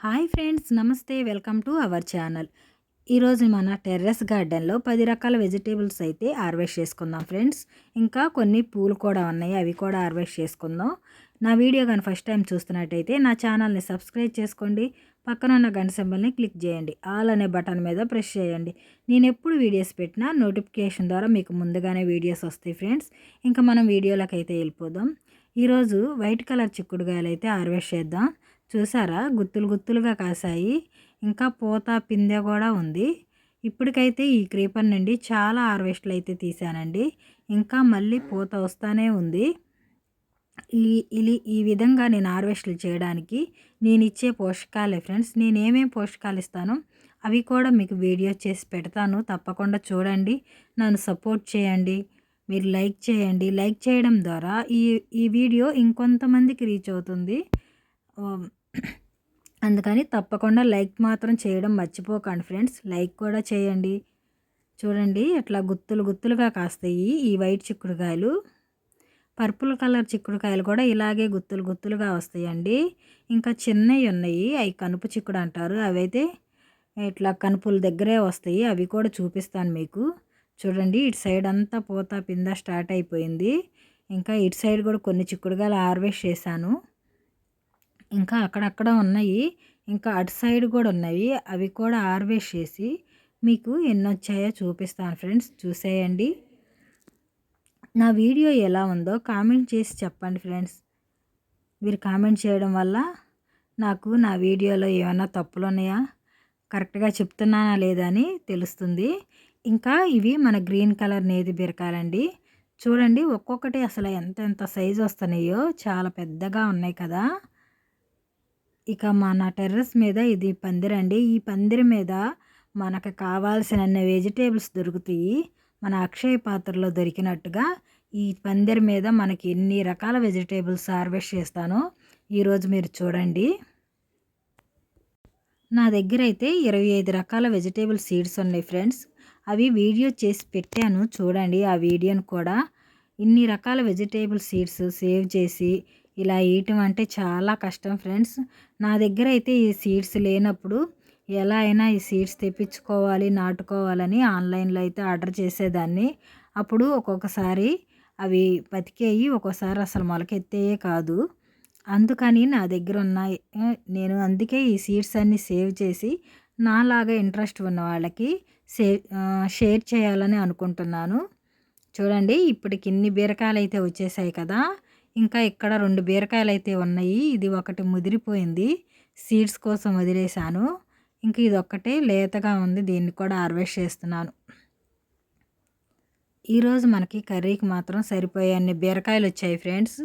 Hi friends, నమస్తే. Welcome to our channel. ఈరోజు మన టెర్రస్ గార్డెన్లో 10 రకాల వెజిటేబుల్స్ అయితే హార్వెస్ట్ చేసుకుందాం ఫ్రెండ్స్. ఇంకా కొన్ని పూలు కూడా ఉన్నాయి, అవి కూడా హార్వెస్ట్ చేసుకుందాం. నా వీడియో కానీ ఫస్ట్ టైం చూస్తున్నట్టయితే నా ఛానల్ని సబ్స్క్రైబ్ చేసుకోండి. పక్కన ఉన్న గంట సింబల్ని క్లిక్ చేయండి. ఆల్ అనే బటన్ మీద ప్రెస్ చేయండి. నేను ఎప్పుడు వీడియోస్ పెట్టినా నోటిఫికేషన్ ద్వారా మీకు ముందుగానే వీడియోస్ వస్తాయి ఫ్రెండ్స్. ఇంకా మనం వీడియోలోకి అయితే వెళ్ళిపోదాం. ఈరోజు వైట్ కలర్ చిక్కుడుకాయలు అయితే హార్వెస్ట్ చేద్దాం. చూసారా, గుత్తులు గుత్తులుగా కాసాయి. ఇంకా పూత పిందె కూడా ఉంది. ఇప్పటికైతే ఈ క్రీపర్ నుండి చాలా హార్వెస్ట్లు అయితే తీసానండి. ఇంకా మళ్ళీ పూత వస్తూనే ఉంది. ఈ విధంగా నేను హార్వెస్ట్లు చేయడానికి నేను ఇచ్చే పోషకాలే ఫ్రెండ్స్. నేను ఏమేమి పోషకాలు ఇస్తానో అవి కూడా మీకు వీడియో చేసి పెడతాను. తప్పకుండా చూడండి, నన్ను సపోర్ట్ చేయండి. మీరు లైక్ చేయండి. లైక్ చేయడం ద్వారా ఈ వీడియో ఇంకొంతమందికి రీచ్ అవుతుంది. అందుకని తప్పకుండా లైక్ మాత్రం చేయడం మర్చిపోకండి ఫ్రెండ్స్. లైక్ కూడా చేయండి. చూడండి, అట్లా గుత్తులు గుత్తులుగా కాస్తాయి ఈ వైట్ చిక్కుడుకాయలు. పర్పుల్ కలర్ చిక్కుడుకాయలు కూడా ఇలాగే గుత్తులు గుత్తులుగా వస్తాయండి. ఇంకా చిన్నవి ఉన్నాయి, అవి కనుపు చిక్కుడు అంటారు. అవైతే ఇట్లా కనుపుల దగ్గరే వస్తాయి. అవి కూడా చూపిస్తాను మీకు. చూడండి, ఇటు సైడ్ అంతా పూత పింద స్టార్ట్ అయిపోయింది. ఇంకా ఇటు సైడ్ కూడా కొన్ని చిక్కుడుకాయలు హార్వెస్ట్ చేశాను. ఇంకా అక్కడక్కడ ఉన్నాయి, ఇంకా అటు సైడ్ కూడా ఉన్నాయి. అవి కూడా హార్వెస్ట్ చేసి మీకు ఎన్ని వచ్చాయో చూపిస్తాను ఫ్రెండ్స్. చూసేయండి. నా వీడియో ఎలా ఉందో కామెంట్ చేసి చెప్పండి ఫ్రెండ్స్. మీరు కామెంట్ చేయడం వల్ల నాకు నా వీడియోలో ఏమైనా తప్పులు ఉన్నాయా, కరెక్ట్గా చెప్తున్నానా లేదా అని తెలుస్తుంది. ఇంకా ఇవి మన గ్రీన్ కలర్ నేతి బీరకాయలండి. చూడండి, ఒక్కొక్కటి అసలు ఎంత ఎంత సైజు వస్తున్నాయో, చాలా పెద్దగా ఉన్నాయి కదా. ఇక మన టెర్రస్ మీద ఇది పందిరండి. ఈ పందిరి మీద మనకు కావాల్సిన వెజిటేబుల్స్ దొరుకుతాయి. మన అక్షయ పాత్రలో దొరికినట్టుగా ఈ పందిరి మీద మనకి ఎన్ని రకాల వెజిటేబుల్స్ హార్వెస్ట్ చేస్తానో ఈరోజు మీరు చూడండి. నా దగ్గర అయితే 25 రకాల వెజిటేబుల్ సీడ్స్ ఉన్నాయి ఫ్రెండ్స్. అవి వీడియో చేసి పెట్టాను, చూడండి ఆ వీడియోని కూడా. ఇన్ని రకాల వెజిటేబుల్ సీడ్స్ సేవ్ చేసి ఇలా వేయటం అంటే చాలా కష్టం ఫ్రెండ్స్. నా దగ్గర అయితే ఈ సీడ్స్ లేనప్పుడు ఎలా అయినా ఈ సీడ్స్ తెప్పించుకోవాలి, నాటుకోవాలని ఆన్లైన్లో అయితే ఆర్డర్ చేసేదాన్ని. అప్పుడు ఒక్కొక్కసారి అవి బతికేయి, ఒక్కోసారి అసలు మొలకెత్తేయే కాదు. అందుకని నా దగ్గర ఉన్న నేను అందుకే ఈ సీడ్స్ అన్నీ సేవ్ చేసి నాలాగా ఇంట్రెస్ట్ ఉన్న వాళ్ళకి షేర్ చేయాలని అనుకుంటున్నాను. చూడండి, ఇప్పటికి ఇన్ని బీరకాయలు అయితే వచ్చేసాయి కదా. ఇంకా ఇక్కడ 2 బీరకాయలు అయితే ఉన్నాయి. ఇది ఒకటి ముదిరిపోయింది, సీడ్స్ కోసం వదిలేశాను. ఇంక ఇది ఒక్కటే లేతగా ఉంది, దీన్ని కూడా హార్వెస్ట్ చేస్తున్నాను. ఈరోజు మనకి కర్రీకి మాత్రం సరిపోయే అన్ని బీరకాయలు వచ్చాయి ఫ్రెండ్స్.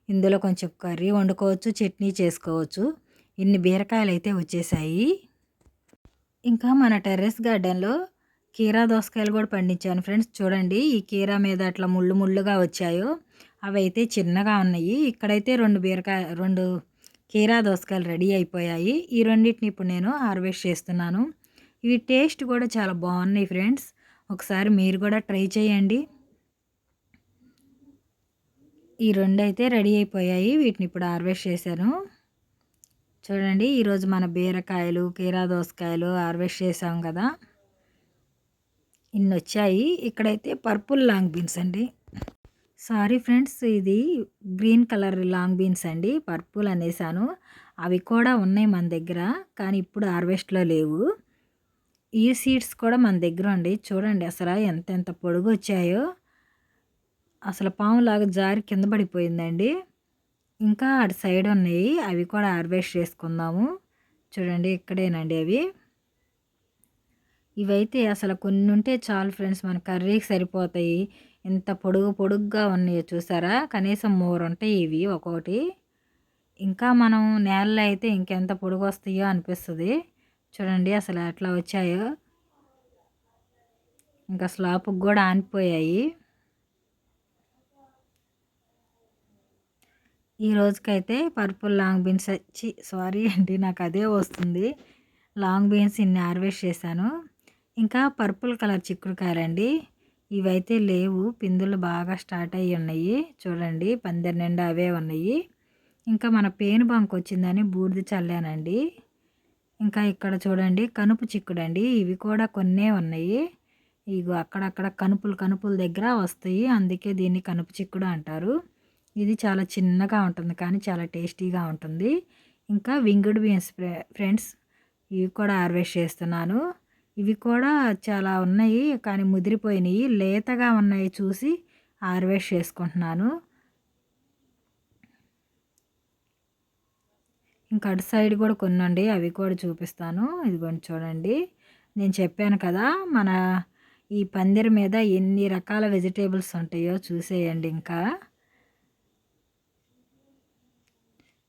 ఇందులో కొంచెం కర్రీ వండుకోవచ్చు, చట్నీ చేసుకోవచ్చు. ఇన్ని బీరకాయలు అయితే వచ్చేసాయి. ఇంకా మన టెర్రస్ గార్డెన్లో కీరా దోసకాయలు కూడా పండించాను ఫ్రెండ్స్. చూడండి, ఈ కీరా మీద అట్లా ముళ్ళు ముళ్ళుగా వచ్చాయో అవి అయితే చిన్నగా ఉన్నాయి. ఇక్కడైతే 2 కీరా దోసకాయలు రెడీ అయిపోయాయి. ఈ రెండింటిని ఇప్పుడు నేను హార్వెస్ట్ చేస్తున్నాను. ఇవి టేస్ట్ కూడా చాలా బాగున్నాయి ఫ్రెండ్స్. ఒకసారి మీరు కూడా ట్రై చేయండి. ఈ 2 అయితే రెడీ అయిపోయాయి, వీటిని ఇప్పుడు హార్వెస్ట్ చేశాను. చూడండి, ఈరోజు మన బీరకాయలు కీరా దోసకాయలు హార్వెస్ట్ చేసాం కదా, ఇన్ని వచ్చాయి. ఇక్కడైతే పర్పుల్ లాంగ్ బీన్స్ అండి. సారీ ఫ్రెండ్స్, ఇది గ్రీన్ కలర్ లాంగ్ బీన్స్ అండి, పర్పుల్ అనేసాను. అవి కూడా ఉన్నాయి మన దగ్గర, కానీ ఇప్పుడు హార్వెస్ట్లో లేవు. ఈ సీడ్స్ కూడా మన దగ్గర అండి. చూడండి అసలు ఎంత పొడుగు వచ్చాయో, అసలు పాములాగా జారి కింద పడిపోయిందండి. ఇంకా అటు సైడ్ ఉన్నాయి, అవి కూడా హార్వెస్ట్ చేసుకుందాము. చూడండి, ఇక్కడేనండి అవి. ఇవైతే అసలు కొన్ని ఉంటే చాలు ఫ్రెండ్స్, మన కర్రీకి సరిపోతాయి. ఎంత పొడుగ్గా ఉన్నాయో చూసారా, కనీసం 3 ఉంటాయి ఇవి ఒక్కొక్కటి. ఇంకా మనం నేలలో అయితే ఇంకెంత పొడుగు వస్తాయో అనిపిస్తుంది. చూడండి అసలు ఎట్లా వచ్చాయో, ఇంకా స్లాపుకి కూడా ఆనిపోయాయి. ఈ రోజుకైతే పర్పుల్ లాంగ్ బీన్స్ సారీ అండి, నాకు అదే వస్తుంది. లాంగ్ బీన్స్ ఇన్ని హార్వెస్ట్ చేశాను. ఇంకా పర్పుల్ కలర్ చిక్కుడుకాయలండి, ఇవైతే లేవు, పిందులు బాగా స్టార్ట్ అయ్యి ఉన్నాయి. చూడండి, పందిరి నిండా అవే ఉన్నాయి. ఇంకా మన పేను బంక్ వచ్చిందని బూడిద చల్లానండి. ఇంకా ఇక్కడ చూడండి కనుపు చిక్కుడండి. ఇవి కూడా కొన్నే ఉన్నాయి. ఇగో అక్కడక్కడ కనుపుల దగ్గర వస్తాయి. అందుకే దీన్ని కనుపు చిక్కుడు అంటారు. ఇది చాలా చిన్నగా ఉంటుంది కానీ చాలా టేస్టీగా ఉంటుంది. ఇంకా వింగ్డ్ బీన్స్ ఫ్రెండ్స్, ఇవి కూడా హార్వెస్ట్ చేస్తున్నాను. ఇవి కూడా చాలా ఉన్నాయి కానీ ముదిరిపోయినాయి. లేతగా ఉన్నాయి చూసి హార్వెస్ట్ చేసుకుంటున్నాను. ఇంకా అటు సైడ్ కూడా కొన్నండి, అవి కూడా చూపిస్తాను. ఇదిగోండి చూడండి. నేను చెప్పాను కదా మన ఈ పందిరి మీద ఎన్ని రకాల వెజిటేబుల్స్ ఉంటాయో చూసేయండి. ఇంకా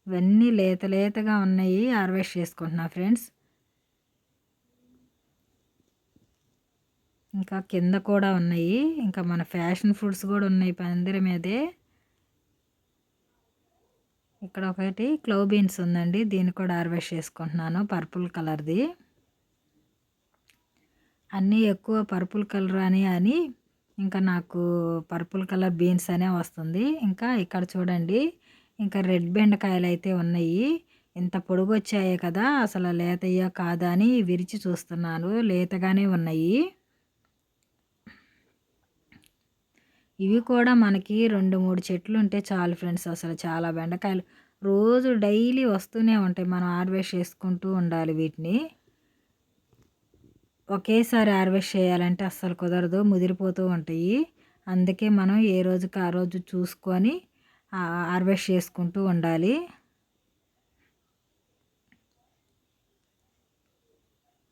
ఇవన్నీ లేతగా ఉన్నాయి, హార్వెస్ట్ చేసుకుంటున్నా ఫ్రెండ్స్. ఇంకా కింద కూడా ఉన్నాయి. ఇంకా మన ఫ్యాషన్ ఫ్రూట్స్ కూడా ఉన్నాయి పందిరి మీదే. ఇక్కడ ఒకటి క్లవ్ బీన్స్ ఉందండి, దీన్ని కూడా హార్వెస్ట్ చేసుకుంటున్నాను, పర్పుల్ కలర్ది. అన్నీ ఎక్కువ పర్పుల్ కలర్ అని ఇంకా నాకు పర్పుల్ కలర్ బీన్స్ అనే వస్తుంది. ఇంకా ఇక్కడ చూడండి, ఇంకా రెడ్ బెండకాయలు అయితే ఉన్నాయి. ఇంత పొడుగు వచ్చాయి కదా, అసలు లేతయ్యో కాదా అని విరిచి చూస్తున్నాను. లేతగానే ఉన్నాయి. ఇవి కూడా మనకి 2-3 చెట్లు ఉంటే చాలు ఫ్రెండ్స్. అసలు చాలా బెండకాయలు రోజు డైలీ వస్తూనే ఉంటాయి. మనం హార్వెస్ట్ చేసుకుంటూ ఉండాలి వీటిని. ఒకేసారి హార్వెస్ట్ చేయాలంటే అస్సలు కుదరదు, ముదిరిపోతూ ఉంటాయి. అందుకే మనం ఏ రోజుకి ఆ రోజు చూసుకొని హార్వెస్ట్ చేసుకుంటూ ఉండాలి.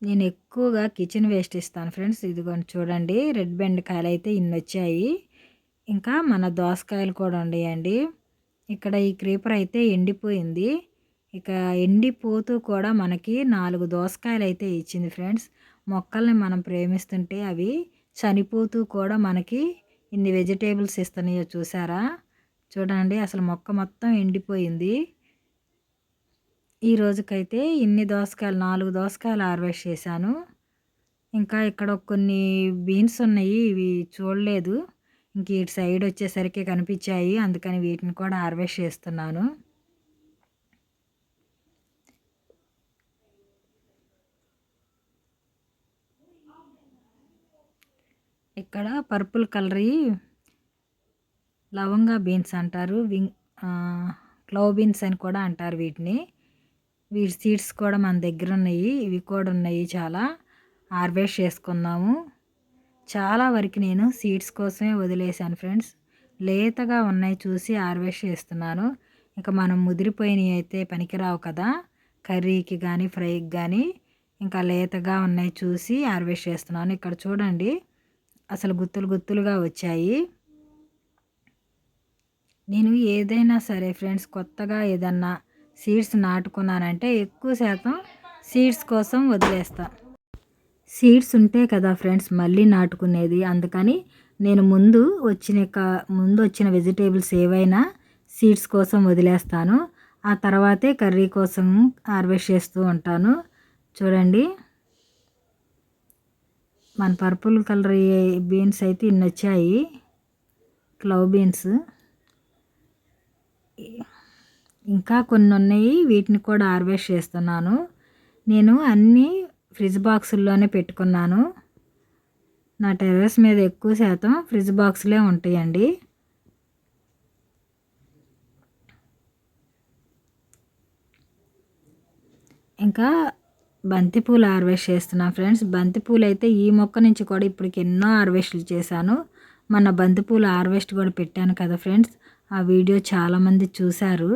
నేను ఎక్కువగా కిచెన్ వేస్ట్ ఇస్తాను ఫ్రెండ్స్. ఇదిగోండి చూడండి, రెడ్ బెండకాయలు అయితే ఇన్ని వచ్చాయి. ఇంకా మన దోసకాయలు కూడా ఉన్నాయండి. ఇక్కడ ఈ క్రీపర్ అయితే ఎండిపోయింది. ఇక ఎండిపోతూ కూడా మనకి 4 దోసకాయలు అయితే ఇచ్చింది ఫ్రెండ్స్. మొక్కల్ని మనం ప్రేమిస్తుంటే అవి చనిపోతూ కూడా మనకి ఇన్ని వెజిటేబుల్స్ ఇస్తున్నాయో చూసారా. చూడండి అసలు మొక్క మొత్తం ఎండిపోయింది. ఈ రోజుకైతే ఇన్ని దోసకాయలు 4 దోసకాయలు హార్వెస్ట్ చేశాను. ఇంకా ఇక్కడ కొన్ని బీన్స్ ఉన్నాయి, ఇవి చూడలేదు. ఇంక ఇటు సైడ్ వచ్చేసరికి కనిపించాయి, అందుకని వీటిని కూడా హార్వెస్ట్ చేస్తున్నాను. ఇక్కడ పర్పుల్ కలర్ లవంగా బీన్స్ అంటారు, క్లవ్ బీన్స్ అని కూడా అంటారు వీటిని. వీటి సీడ్స్ కూడా మన దగ్గర ఉన్నాయి. ఇవి కూడా ఉన్నాయి, చాలా హార్వెస్ట్ చేసుకుందాము. చాలా వరకు నేను సీడ్స్ కోసమే వదిలేశాను ఫ్రెండ్స్. లేతగా ఉన్నాయి చూసి హార్వెస్ట్ చేస్తున్నాను. ఇంకా మనం ముదిరిపోయినవి అయితే పనికిరావు కదా కర్రీకి కానీ ఫ్రైకి కానీ. ఇంకా లేతగా ఉన్నాయి చూసి హార్వెస్ట్ చేస్తున్నాను. ఇక్కడ చూడండి అసలు గుత్తులుగా వచ్చాయి. నేను ఏదైనా సరే ఫ్రెండ్స్, కొత్తగా ఏదన్నా సీడ్స్ నాటుకున్నానంటే ఎక్కువ శాతం సీడ్స్ కోసం వదిలేస్తా. సీడ్స్ ఉంటే కదా ఫ్రెండ్స్ మళ్ళీ నాటుకునేది. అందుకని నేను ముందు వచ్చిన వెజిటేబుల్స్ ఏవైనా సీడ్స్ కోసం వదిలేస్తాను. ఆ తర్వాతే కర్రీ కోసం హార్వెస్ట్ చేస్తూ ఉంటాను. చూడండి మన పర్పుల్ కలర్ బీన్స్ అయితే ఇన్ని వచ్చాయి, క్లవ్ బీన్స్. ఇంకా కొన్ని ఉన్నాయి, వీటిని కూడా హార్వెస్ట్ చేస్తున్నాను. నేను అన్నీ ఫ్రిడ్జ్ బాక్సుల్లోనే పెట్టుకున్నాను. నా టెర్రస్ మీద ఎక్కువ శాతం ఫ్రిడ్జ్ బాక్సులే ఉంటాయండి. ఇంకా బంతిపూలు హార్వెస్ట్ చేస్తున్నాను ఫ్రెండ్స్. బంతిపూలు అయితే ఈ మొక్క నుంచి కూడా ఇప్పటికి ఎన్నో హార్వెస్ట్లు చేశాను. మన బంతిపూలు హార్వెస్ట్ కూడా పెట్టాను కదా ఫ్రెండ్స్, ఆ వీడియో చాలామంది చూశారు.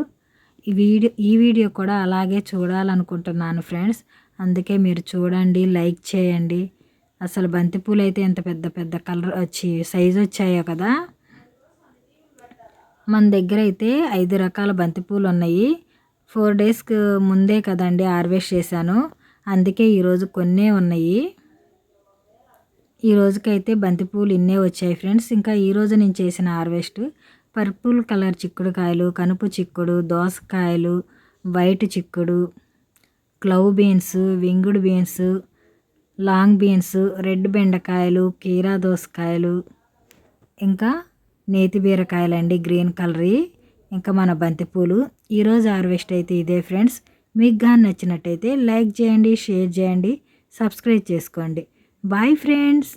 ఈ వీడియో కూడా అలాగే చూడాలనుకుంటున్నాను ఫ్రెండ్స్. అందుకే మీరు చూడండి, లైక్ చేయండి. అసలు బంతిపూలు అయితే ఎంత పెద్ద కలర్ సైజు వచ్చాయో కదా. మన దగ్గర అయితే 5 రకాల బంతిపూలు ఉన్నాయి. 4 డేస్కి ముందే కదండి హార్వెస్ట్ చేశాను, అందుకే ఈరోజు కొన్నే ఉన్నాయి. ఈ రోజుకైతే బంతిపూలు ఇన్నే వచ్చాయి ఫ్రెండ్స్. ఇంకా ఈరోజు నేను చేసిన హార్వెస్ట్ పర్పుల్ కలర్ చిక్కుడుకాయలు, కనుపు చిక్కుడు, దోసకాయలు, వైట్ చిక్కుడు, clove beans, winged beans, long beans, red బెండకాయలు, కీరా దోసకాయలు, ఇంకా నేతి బీరకాయలు అండి గ్రీన్ కలర్. ఇంకా మన బంతిపూలు. ఈరోజు హార్వెస్ట్ అయితే ఇదే ఫ్రెండ్స్. మీకు కానీ నచ్చినట్టయితే లైక్ చేయండి, షేర్ చేయండి, సబ్స్క్రైబ్ చేసుకోండి. Bye friends.